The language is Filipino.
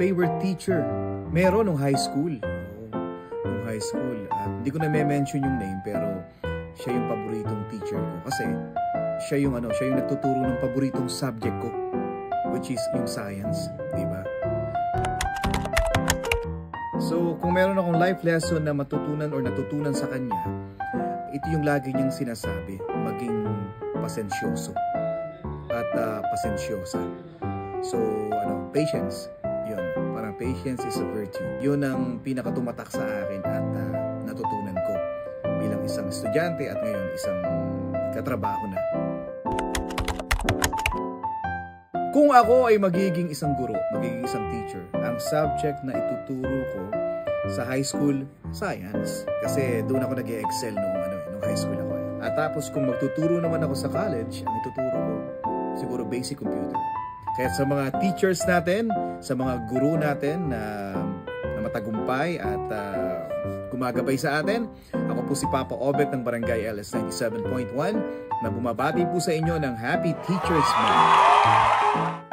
favorite teacher? Meron nung high school. Nung high school. Hindi ko na mention yung name pero siya yung paboritong teacher ko. Kasi siya yung nagtuturo ng paboritong subject ko, which is yung science, di ba? So, kung meron akong life lesson na matutunan or natutunan sa kanya, ito yung lagi niyang sinasabi, maging pasensyoso at pasensyosa. So, patience. Yun, parang patience is a virtue. Yun ang pinakatumatak sa akin at natutunan ko bilang isang estudyante at ngayon isang katrabaho na. Kung ako ay magiging isang guro, magiging isang teacher, ang subject na ituturo ko sa high school, science. Kasi doon ako nag-excel nung high school ako. At tapos kung magtuturo naman ako sa college, ang ituturo ko, siguro basic computer. Kaya sa mga teachers natin, sa mga guro natin na matagumpay at gumagabay sa atin, ako po si Papa Obet ng Barangay LS 97.1 na bumabati po sa inyo ng Happy Teachers Month.